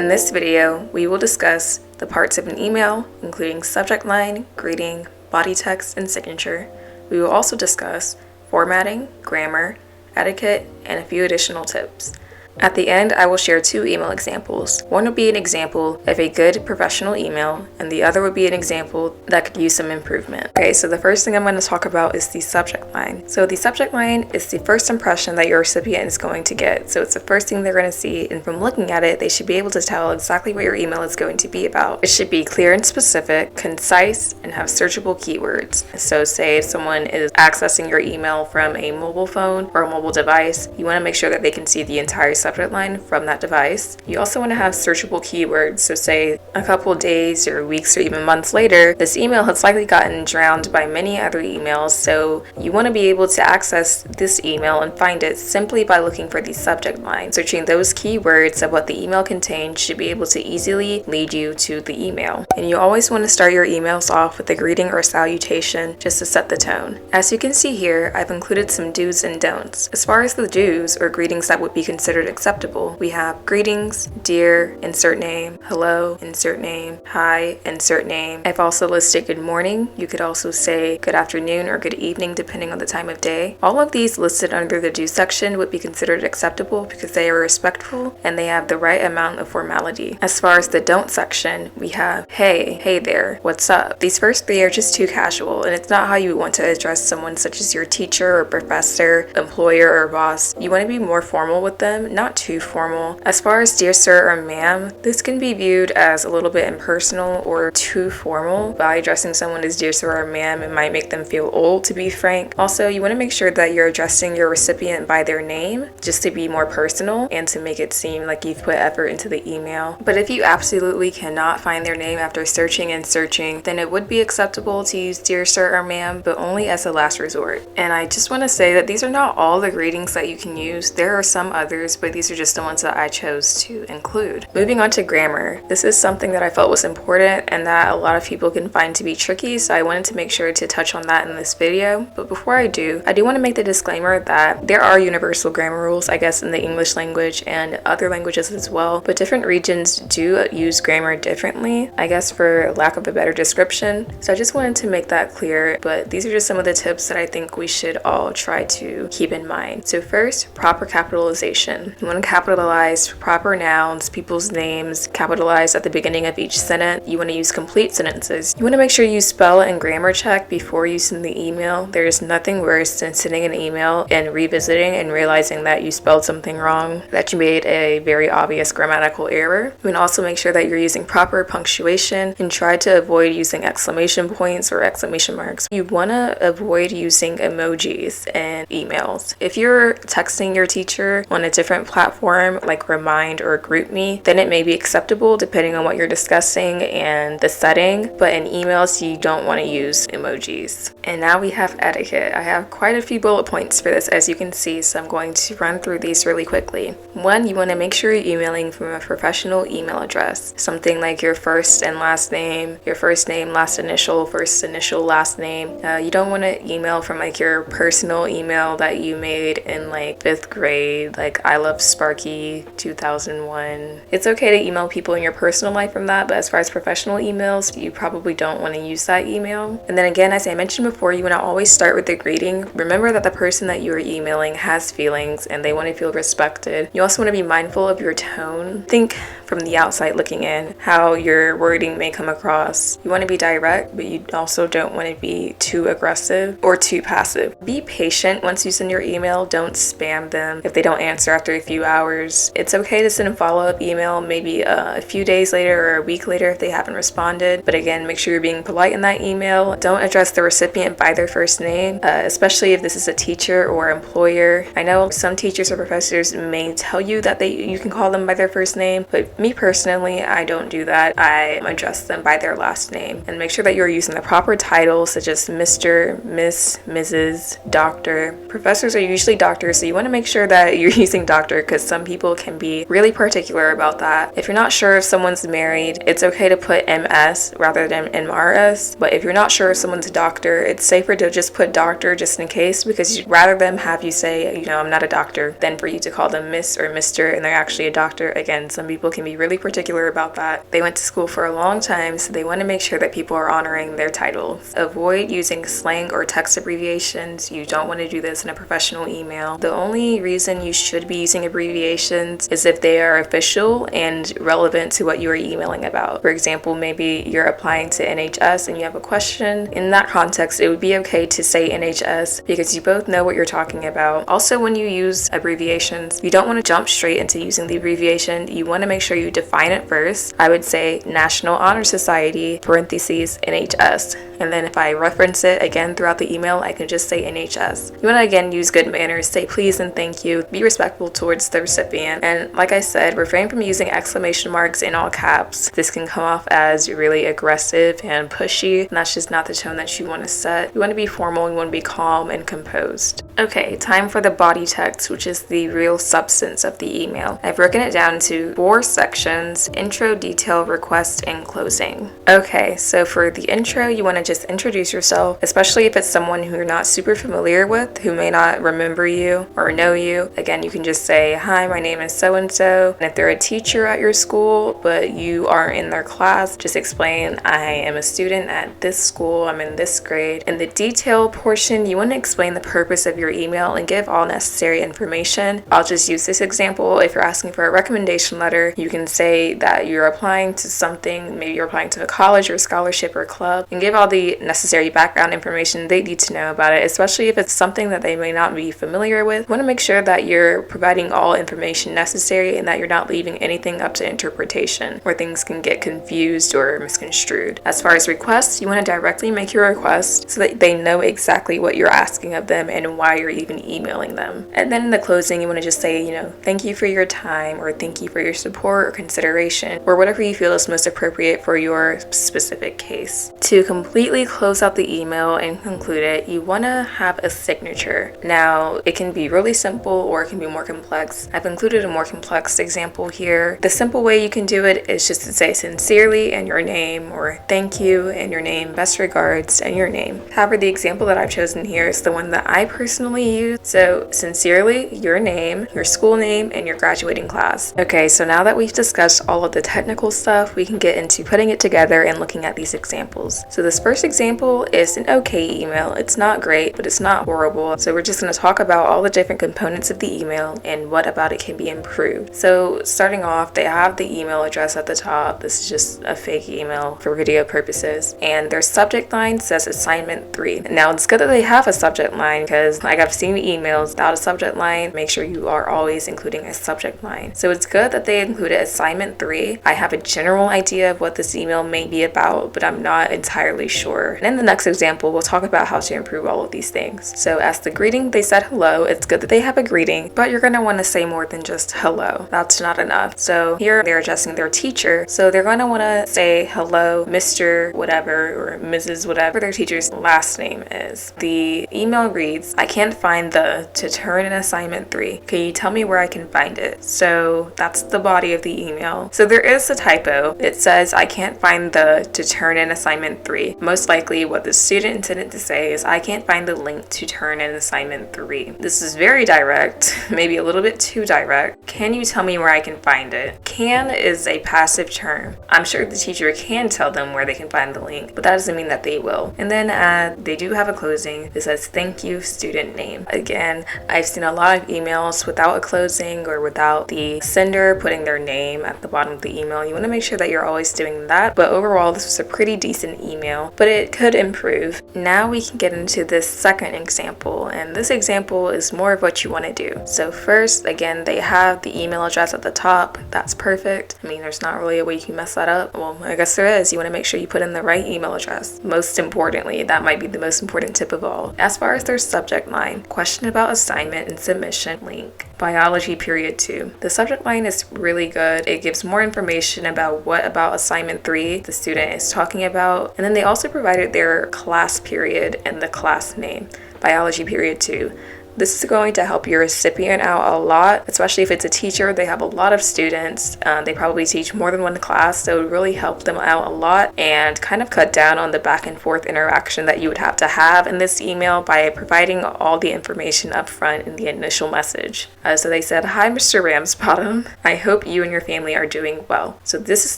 In this video, we will discuss the parts of an email, including subject line, greeting, body text, and signature. We will also discuss formatting, grammar, etiquette, and a few additional tips. At the end, I will share 2 email examples. One will be an example of a good professional email, and the other would be an example that could use some improvement. Okay, so the first thing I'm going to talk about is the subject line. So the subject line is the first impression that your recipient is going to get. So it's the first thing they're going to see, and from looking at it, they should be able to tell exactly what your email is going to be about. It should be clear and specific, concise, and have searchable keywords. So say if someone is accessing your email from a mobile phone or a mobile device, you want to make sure that they can see the entire subject line from that device. You also want to have searchable keywords, so say a couple days or weeks or even months later, this email has likely gotten drowned by many other emails, so you want to be able to access this email and find it simply by looking for the subject line. Searching those keywords of what the email contains should be able to easily lead you to the email. And you always want to start your emails off with a greeting or salutation just to set the tone. As you can see here, I've included some do's and don'ts. As far as the do's, or greetings that would be considered acceptable, we have greetings, dear, insert name, hello, insert name, hi, insert name. I've also listed good morning. You could also say good afternoon or good evening depending on the time of day. All of these listed under the do section would be considered acceptable because they are respectful and they have the right amount of formality. As far as the don't section, we have hey there, what's up? These first 3 are just too casual, and it's not how you want to address someone such as your teacher or professor, employer, or boss. You want to be more formal with them, not too formal. As far as dear sir or ma'am, this can be viewed as a little bit impersonal or too formal. By addressing someone as dear sir or ma'am, it might make them feel old, to be frank. Also, you want to make sure that you're addressing your recipient by their name just to be more personal and to make it seem like you've put effort into the email. But if you absolutely cannot find their name after searching and searching, then it would be acceptable to use dear sir or ma'am, but only as a last resort. And I just want to say that these are not all the greetings that you can use. There are some others, but these are just the ones that I chose to include. Moving on to grammar. This is something that I felt was important and that a lot of people can find to be tricky, so I wanted to make sure to touch on that in this video. But before I do want to make the disclaimer that there are universal grammar rules, I guess, in the English language and other languages as well, but different regions do use grammar differently, I guess, for lack of a better description. So I just wanted to make that clear, but these are just some of the tips that I think we should all try to keep in mind. So first, proper capitalization. You want to capitalize proper nouns, people's names, capitalize at the beginning of each sentence. You want to use complete sentences. You want to make sure you spell and grammar check before you send the email. There is nothing worse than sending an email and revisiting and realizing that you spelled something wrong, that you made a very obvious grammatical error. You want to also make sure that you're using proper punctuation and try to avoid using exclamation points or exclamation marks. You want to avoid using emojis in emails. If you're texting your teacher on a different platform like Remind or GroupMe, then it may be acceptable depending on what you're discussing and the setting, but in emails you don't want to use emojis. And now we have etiquette. I have quite a few bullet points for this, as you can see, so I'm going to run through these really quickly. 1, you want to make sure you're emailing from a professional email address, something like your first and last name, your first name, last initial, first initial, last name. You don't want to email from like your personal email that you made in like 5th grade, like I love Sparky 2001. It's okay to email people in your personal life from that, but as far as professional emails, you probably don't want to use that email. And then again, as I mentioned before, you want to always start with the greeting. Remember that the person that you are emailing has feelings and they want to feel respected. You also want to be mindful of your tone. Think from the outside looking in how your wording may come across. You want to be direct, but you also don't want to be too aggressive or too passive. Be patient once you send your email. Don't spam them if they don't answer after a few hours. It's okay to send a follow-up email maybe a few days later or a week later if they haven't responded, but again, make sure you're being polite in that email. Don't address the recipient by their first name, especially if this is a teacher or employer. I know some teachers or professors may tell you that you can call them by their first name, but me personally, I don't do that. I address them by their last name. And make sure that you're using the proper titles such as Mr., Miss, Mrs., Doctor. Professors are usually doctors, so you want to make sure that you're using doctor doctor, because some people can be really particular about that. If you're not sure if someone's married, it's okay to put MS rather than MRS. But if you're not sure if someone's a doctor, it's safer to just put doctor just in case, because you'd rather them have you say, I'm not a doctor, than for you to call them Miss or Mr. and they're actually a doctor. Again, some people can be really particular about that. They went to school for a long time, so they want to make sure that people are honoring their titles. Avoid using slang or text abbreviations. You don't want to do this in a professional email. The only reason you should be using abbreviations is if they are official and relevant to what you are emailing about. For example, maybe you're applying to NHS and you have a question. In that context, it would be okay to say NHS because you both know what you're talking about. Also, when you use abbreviations, you don't want to jump straight into using the abbreviation. You want to make sure you define it first. I would say National Honor Society, parentheses, NHS. And then if I reference it again throughout the email, I can just say NHS. You want to again use good manners, say please and thank you, be respectful towards the recipient. And like I said, refrain from using exclamation marks in all caps. This can come off as really aggressive and pushy, and that's just not the tone that you want to set. You want to be formal, you want to be calm and composed. Okay, time for the body text, which is the real substance of the email. I've broken it down into 4 sections: intro, detail, request, and closing. Okay, so for the intro, you want to just introduce yourself, especially if it's someone who you're not super familiar with, who may not remember you or know you. Again, you can just say, hi, my name is so-and-so. And if they're a teacher at your school, but you aren't in their class, just explain, I am a student at this school, I'm in this grade. In the detail portion, you want to explain the purpose of your email and give all necessary information. I'll just use this example. If you're asking for a recommendation letter, you can say that you're applying to something, maybe you're applying to a college or scholarship or club, and give all the necessary background information they need to know about it, especially if it's something that they may not be familiar with. You want to make sure that you're providing all information necessary and that you're not leaving anything up to interpretation where things can get confused or misconstrued. As far as requests, you want to directly make your request so that they know exactly what you're asking of them and why you're even emailing them. And then in the closing, you want to just say, thank you for your time, or thank you for your support or consideration, or whatever you feel is most appropriate for your specific case. To completely close out the email and conclude it, you want to have a signature. Now, it can be really simple or it can be more complex. I've included a more complex example here. The simple way you can do it is just to say sincerely and your name, or thank you and your name, best regards and your name. However, the example that I've chosen here is the one that I personally use. So sincerely, your name, your school name, and your graduating class. Okay, so now that we've discussed all of the technical stuff, we can get into putting it together and looking at these examples. So this first example is an okay email. It's not great, but it's not horrible. So we're just going to talk about all the different components of the email and what about it can be improved. So starting off, they have the email address at the top. This is just a fake email for video purposes. And their subject line says assignment 3. Now it's good that they have a subject line, because like I've seen emails without a subject line. Make sure you are always including a subject line. So it's good that they included assignment 3. I have a general idea of what this email may be about, but I'm not entirely sure. And in the next example, we'll talk about how to improve all of these things. So as the greeting, they said hello. It's good that they have a greeting, but you're going to want to say more than just hello. That's not enough. So here they're addressing their teacher. So they're going to want to say hello, Mr. whatever, or Mrs. whatever their teacher's last name is. The email reads, I can't find the to turn in assignment 3. Can you tell me where I can find it? So that's the body of the email. So there is a typo. It says I can't find the to turn in assignment 3. Most likely what the student intended to say is I can't find the link to turn in assignment 3. This is very direct, maybe a little bit too direct. Can you tell me where I can find it? Can is a passive term. I'm sure the teacher can tell them where they can find the link, but that doesn't mean that they will. And then they do have a closing. It says thank you, student name. Again, I've seen a lot of emails without a closing or without the sender putting their name at the bottom of the email. You want to make sure that you're always doing that. But overall, this was a pretty decent email, but it could improve. Now we can get into this second example, and this example is more of what you want to do. So first, again, they have the email address at the top. That's perfect. I mean, there's not really a way you can mess that up. Well, I guess there is. You want to make sure you put in the right email address. Most importantly, that might be the most important tip of all. As far as their subject line, question about assignment and submission link. Biology period 2. The subject line is really good. It gives more information about what about assignment 3 the student is talking about. And then they also provided their class period and the class name. Biology period 2. This is going to help your recipient out a lot, especially if it's a teacher. They have a lot of students. They probably teach more than one class, so it would really help them out a lot and kind of cut down on the back and forth interaction that you would have to have in this email by providing all the information up front in the initial message. So they said, "Hi, Mr. Ramsbottom. I hope you and your family are doing well." So this is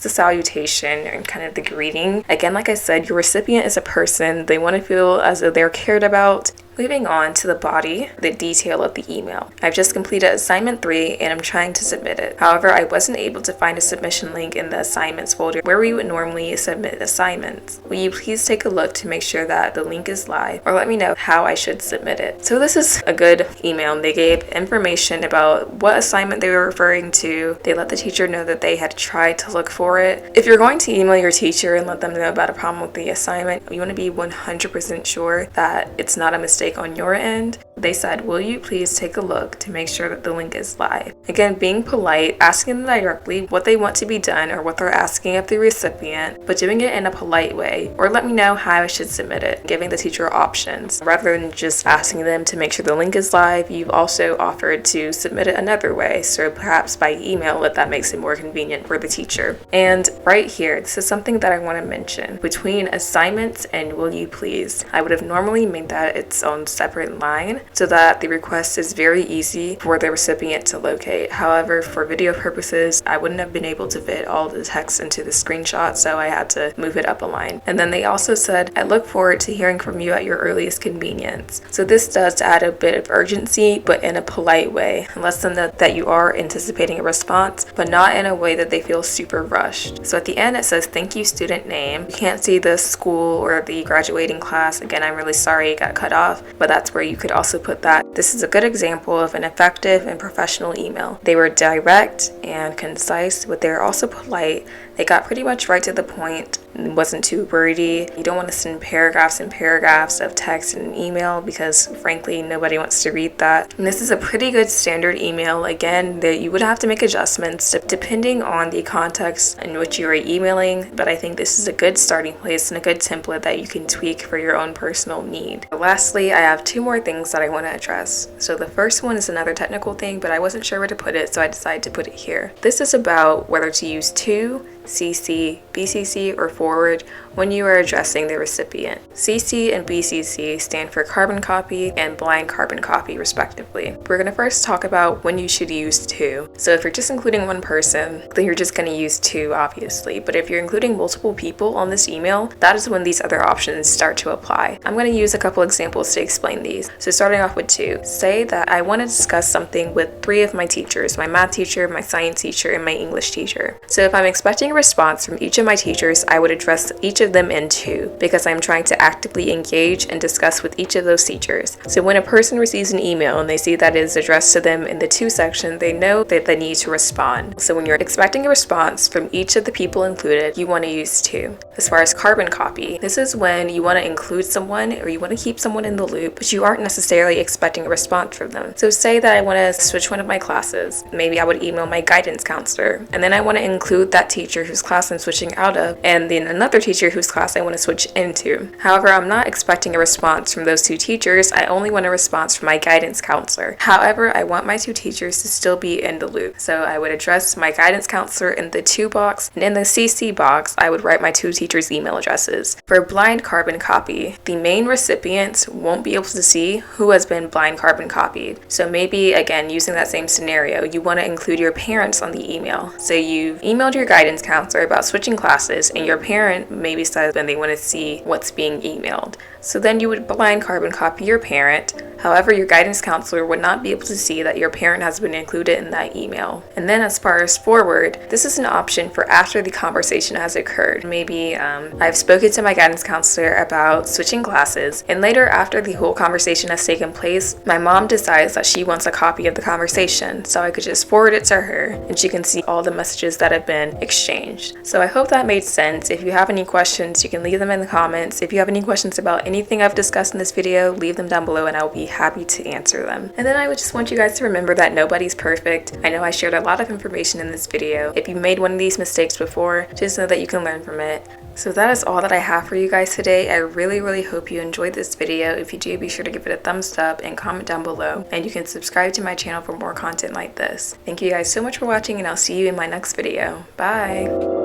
the salutation and kind of the greeting. Again, like I said, your recipient is a person. They want to feel as though they're cared about. Moving on to the body, the detail of the email. I've just completed assignment 3 and I'm trying to submit it. However, I wasn't able to find a submission link in the assignments folder where we would normally submit assignments. Will you please take a look to make sure that the link is live, or let me know how I should submit it? So this is a good email. They gave information about what assignment they were referring to. They let the teacher know that they had tried to look for it. If you're going to email your teacher and let them know about a problem with the assignment, you want to be 100% sure that it's not a mistake on your end. They said, "Will you please take a look to make sure that the link is live?" Again, being polite, asking them directly what they want to be done or what they're asking of the recipient, but doing it in a polite way. Or let me know how I should submit it, giving the teacher options. Rather than just asking them to make sure the link is live, you've also offered to submit it another way, so perhaps by email if that makes it more convenient for the teacher. And right here, this is something that I want to mention. Between assignments and will you please, I would have normally made that its own separate line, so that the request is very easy for the recipient to locate. However, for video purposes, I wouldn't have been able to fit all the text into the screenshot, so I had to move it up a line. And then they also said, "I look forward to hearing from you at your earliest convenience." So this does add a bit of urgency, but in a polite way, and lets them know that you are anticipating a response, but not in a way that they feel super rushed. So at the end, it says, "Thank you, student name." You can't see the school or the graduating class. Again, I'm really sorry it got cut off, but that's where you could also put that. This is a good example of an effective and professional email. They were direct and concise, but they're also polite. They got pretty much right to the point. It wasn't too wordy. You don't want to send paragraphs and paragraphs of text in an email because frankly nobody wants to read that. And this is a pretty good standard email. Again, that you would have to make adjustments depending on the context in which you are emailing, but I think this is a good starting place and a good template that you can tweak for your own personal need. Lastly, I have 2 more things that I want to address. So the first one is another technical thing, but I wasn't sure where to put it, so I decided to put it here. This is about whether to use to, CC, BCC, or forward when you are addressing the recipient. CC and BCC stand for carbon copy and blind carbon copy, respectively. We're going to first talk about when you should use to. So if you're just including one person, then you're just going to use to, obviously. But if you're including multiple people on this email, that is when these other options start to apply. I'm going to use a couple examples to explain these. So starting off with to. Say that I want to discuss something with 3 of my teachers, my math teacher, my science teacher, and my English teacher. So if I'm expecting a response from each of my teachers, I would address each of them in to, because I'm trying to actively engage and discuss with each of those teachers. So when a person receives an email and they see that it is addressed to them in the to section, they know that they need to respond. So when you're expecting a response from each of the people included, you want to use to. As far as carbon copy, this is when you want to include someone or you want to keep someone in the loop, but you aren't necessarily expecting a response from them. So say that I want to switch one of my classes. Maybe I would email my guidance counselor, and then I want to include that teacher whose class I'm switching out of, and then another teacher whose class I want to switch into. However, I'm not expecting a response from those 2 teachers. I only want a response from my guidance counselor. However, I want my 2 teachers to still be in the loop. So I would address my guidance counselor in the to box, and in the CC box, I would write my 2 teachers' email addresses. For blind carbon copy, the main recipients won't be able to see who has been blind carbon copied. So maybe, again, using that same scenario, you want to include your parents on the email. So you've emailed your guidance counselor about switching classes, and your parent maybe says when they want to see what's being emailed. So then you would blind carbon copy your parent. However, your guidance counselor would not be able to see that your parent has been included in that email. And then as far as forward, this is an option for after the conversation has occurred. Maybe I've spoken to my guidance counselor about switching classes, and later after the whole conversation has taken place, my mom decides that she wants a copy of the conversation, so I could just forward it to her and she can see all the messages that have been exchanged. So I hope that made sense. If you have any questions questions, you can leave them in the comments. If you have any questions about anything I've discussed in this video, leave them down below and I'll be happy to answer them. And then I would just want you guys to remember that nobody's perfect. I know I shared a lot of information in this video. If you made one of these mistakes before, just know that you can learn from it. So that is all that I have for you guys today. I really hope you enjoyed this video. If you do, be sure to give it a thumbs up and comment down below. And you can subscribe to my channel for more content like this. Thank you guys so much for watching, and I'll see you in my next video. Bye!